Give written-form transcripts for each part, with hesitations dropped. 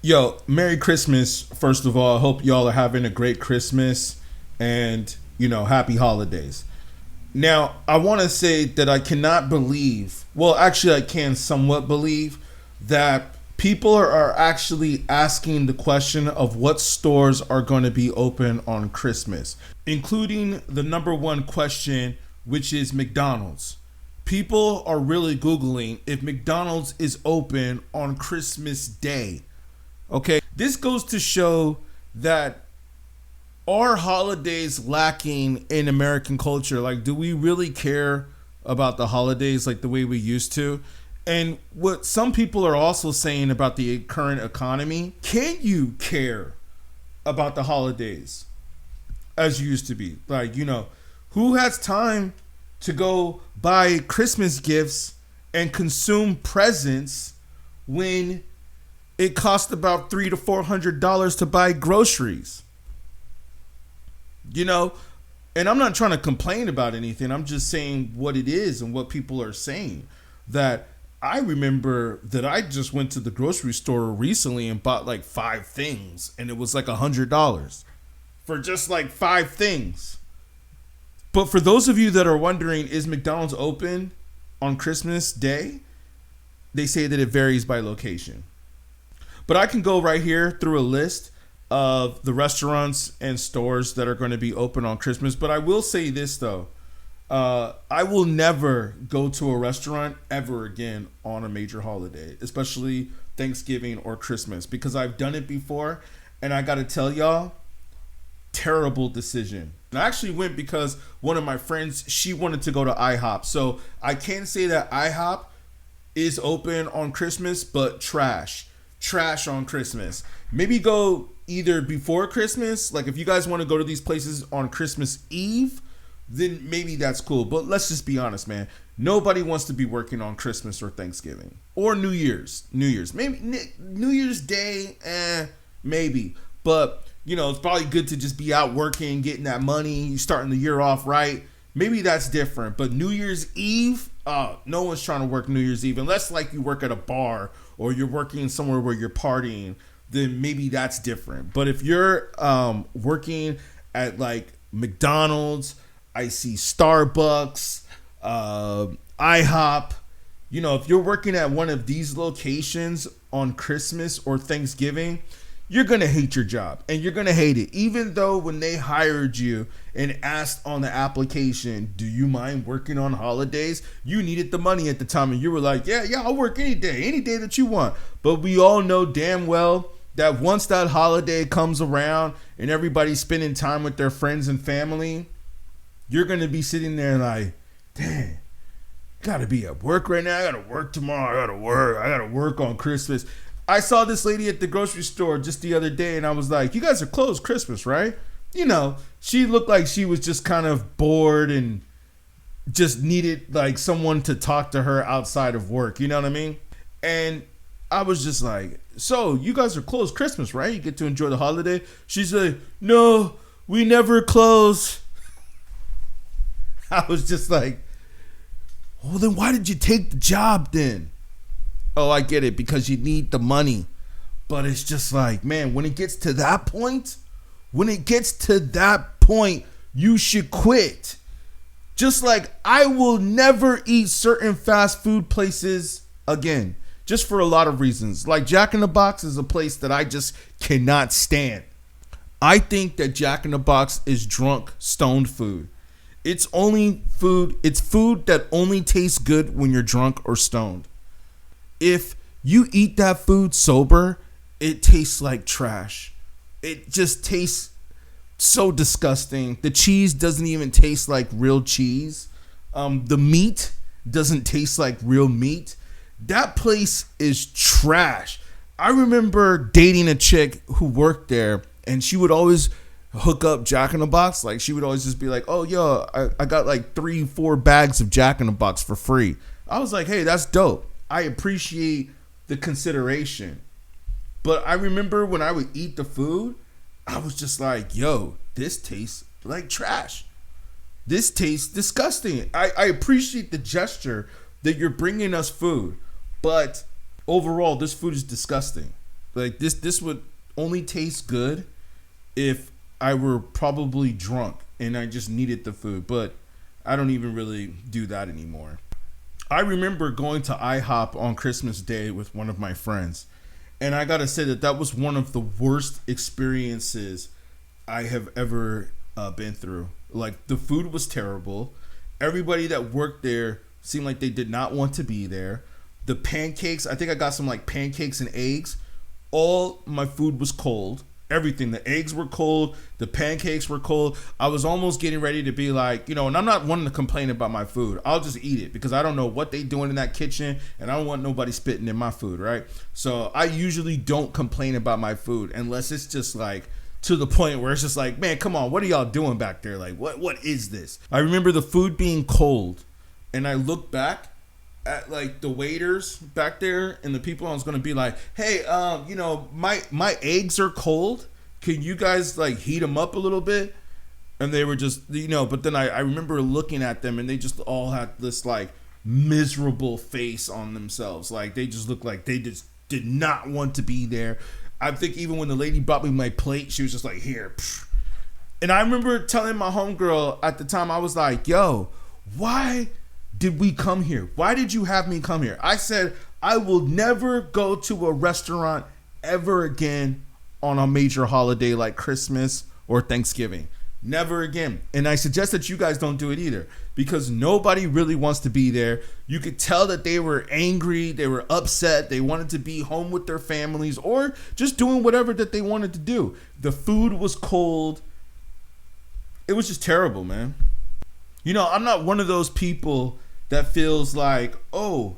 Yo, Merry Christmas, first of all. I hope y'all are having a great Christmas and, happy holidays. Now, I want to say that I cannot believe, well, actually, I can somewhat believe that people are actually asking the question of what stores are going to be open on Christmas, including the number one question, which is McDonald's. People are really Googling if McDonald's is open on Christmas Day. Okay, this goes to show that are holidays lacking in American culture? Like, do we really care about the holidays like the way we used to? And what some people are also saying about the current economy, can you care about the holidays as you used to be? Like, who has time to go buy Christmas gifts and consume presents when it costs about $300 to $400 to buy groceries? And I'm not trying to complain about anything. I'm just saying what it is and what people are saying. That I remember that I just went to the grocery store recently and bought like 5 things, and it was like $100 for just like 5 things. But for those of you that are wondering, is McDonald's open on Christmas Day? They say that it varies by location. But I can go right here through a list of the restaurants and stores that are going to be open on Christmas. But I will say this, though. I will never go to a restaurant ever again on a major holiday, especially Thanksgiving or Christmas, because I've done it before. And I got to tell y'all, terrible decision. And I actually went because one of my friends, she wanted to go to IHOP. So I can't say that IHOP is open on Christmas, but trash on Christmas. Maybe go either before Christmas, like if you guys want to go to these places on Christmas Eve, then maybe that's cool. But let's just be honest, man. Nobody wants to be working on Christmas or Thanksgiving or New Year's. Maybe New Year's Day, maybe. But, it's probably good to just be out working, getting that money, starting the year off right. Maybe that's different. But New Year's Eve, no one's trying to work New Year's Eve unless like you work at a bar or you're working somewhere where you're partying, then maybe that's different. But if you're working at like McDonald's, I see Starbucks, IHOP, if you're working at one of these locations on Christmas or Thanksgiving, you're going to hate your job and you're going to hate it. Even though when they hired you and asked on the application, do you mind working on holidays? You needed the money at the time and you were like, yeah, I'll work any day that you want. But we all know damn well that once that holiday comes around and everybody's spending time with their friends and family, you're going to be sitting there like, dang, gotta be at work right now. I gotta work tomorrow. I gotta work on Christmas. I saw this lady at the grocery store just the other day and I was like, you guys are closed Christmas, right? She looked like she was just kind of bored and just needed like someone to talk to her outside of work. You know what I mean? And I was just like, so you guys are closed Christmas, right? You get to enjoy the holiday. She's like, no, we never close. I was just like, well, then why did you take the job then? Oh, I get it, because you need the money. But it's just like, man, when it gets to that point, you should quit. Just like I will never eat certain fast food places again, just for a lot of reasons. Like Jack in the Box is a place that I just cannot stand. I think that Jack in the Box is drunk, stoned food. It's food that only tastes good when you're drunk or stoned. If you eat that food sober, it tastes like trash. It just tastes so disgusting. The cheese doesn't even taste like real cheese. The meat doesn't taste like real meat. That place is trash. I remember dating a chick who worked there, and she would always hook up Jack in the Box. Like she would always just be like, oh yo, I got like 3-4 bags of Jack in the Box for free. I was like, hey, that's dope. I appreciate the consideration. But I remember when I would eat the food, I was just like, yo, this tastes like trash. This tastes disgusting. I appreciate the gesture that you're bringing us food, but overall, this food is disgusting. Like this would only taste good if I were probably drunk and I just needed the food, but I don't even really do that anymore. I remember going to IHOP on Christmas Day with one of my friends, and I gotta say that was one of the worst experiences I have ever been through. Like, the food was terrible. Everybody that worked there seemed like they did not want to be there. The pancakes, I think I got some like pancakes and eggs. All my food was cold. Everything. The eggs were cold. The pancakes were cold. I was almost getting ready to be like, and I'm not wanting to complain about my food. I'll just eat it because I don't know what they doing in that kitchen, and I don't want nobody spitting in my food, right? So I usually don't complain about my food unless it's just like to the point where it's just like, man, come on, what are y'all doing back there? Like, what is this? I remember the food being cold, and I looked back at like the waiters back there and the people. I was gonna be like, hey, my eggs are cold. Can you guys like heat them up a little bit? And they were just, but then I remember looking at them and they just all had this like miserable face on themselves. Like, they just looked like they just did not want to be there. I think even when the lady brought me my plate, she was just like, here. And I remember telling my homegirl at the time, I was like, yo, why did we come here? Why did you have me come here? I said, I will never go to a restaurant ever again on a major holiday like Christmas or Thanksgiving. Never again. And I suggest that you guys don't do it either, because nobody really wants to be there. You could tell that they were angry, they were upset, they wanted to be home with their families or just doing whatever that they wanted to do. The food was cold. It was just terrible, man. I'm not one of those people that feels like, oh,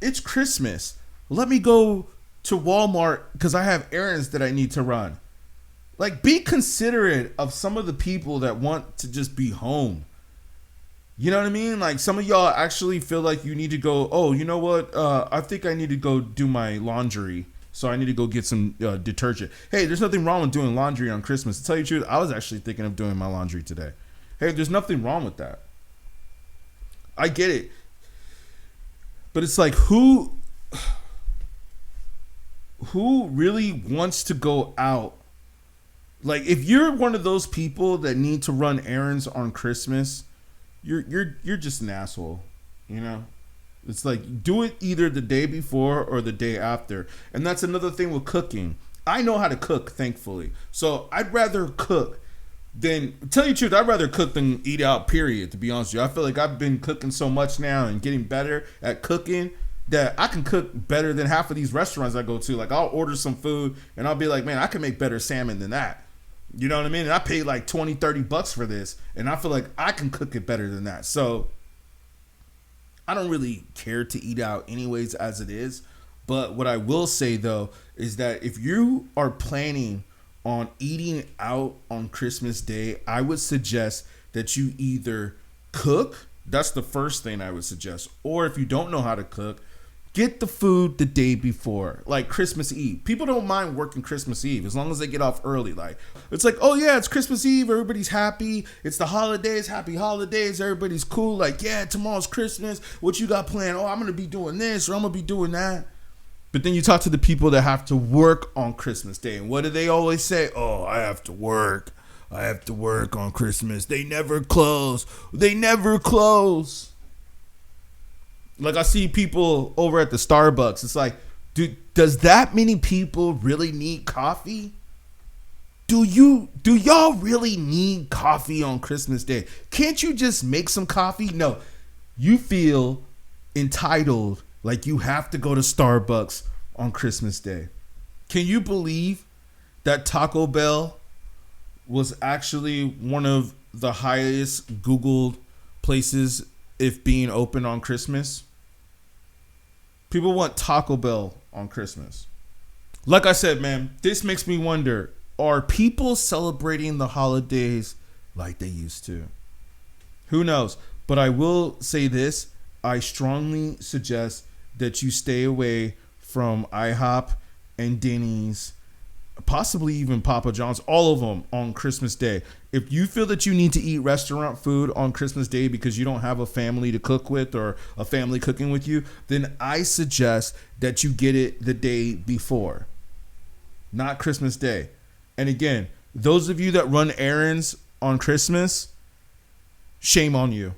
it's Christmas. Let me go to Walmart because I have errands that I need to run. Like, be considerate of some of the people that want to just be home. You know what I mean? Like, some of y'all actually feel like you need to go, oh, you know what? I think I need to go do my laundry. So I need to go get some detergent. Hey, there's nothing wrong with doing laundry on Christmas. To tell you the truth, I was actually thinking of doing my laundry today. Hey, there's nothing wrong with that. I get it. But it's like, who really wants to go out? Like, if you're one of those people that need to run errands on Christmas, you're just an asshole, It's like, do it either the day before or the day after. And that's another thing with cooking. I know how to cook, thankfully. So I'd rather cook than, tell you the truth, I'd rather cook than eat out, period, to be honest with you. I feel like I've been cooking so much now and getting better at cooking that I can cook better than half of these restaurants I go to. Like, I'll order some food and I'll be like, man, I can make better salmon than that. You know what I mean? And I paid like $20-$30 for this, and I feel like I can cook it better than that. So I don't really care to eat out anyways as it is. But what I will say, though, is that if you are planning on eating out on Christmas Day, I would suggest that you either cook. That's the first thing I would suggest. Or if you don't know how to cook, get the food the day before, like Christmas Eve. People don't mind working Christmas Eve as long as they get off early. Like, it's like, oh yeah, it's Christmas Eve. Everybody's happy. It's the holidays. Happy holidays. Everybody's cool. Like, yeah, tomorrow's Christmas. What you got planned? Oh, I'm going to be doing this or I'm going to be doing that. But then you talk to the people that have to work on Christmas Day. And what do they always say? Oh, I have to work. I have to work on Christmas. They never close. They never close. Like, I see people over at the Starbucks. It's like, does that many people really need coffee? Do y'all really need coffee on Christmas Day? Can't you just make some coffee? No, you feel entitled, like you have to go to Starbucks on Christmas Day. Can you believe that Taco Bell was actually one of the highest Googled places if being open on Christmas? People want Taco Bell on Christmas. Like I said, man, this makes me wonder, are people celebrating the holidays like they used to? Who knows? But I will say this. I strongly suggest that you stay away from IHOP and Dennys, possibly even Papa John's, all of them on Christmas Day. If you feel that you need to eat restaurant food on Christmas Day because you don't have a family to cook with or a family cooking with you, then I suggest that you get it the day before. not Christmas Day. And again, those of you that run errands on Christmas, shame on you.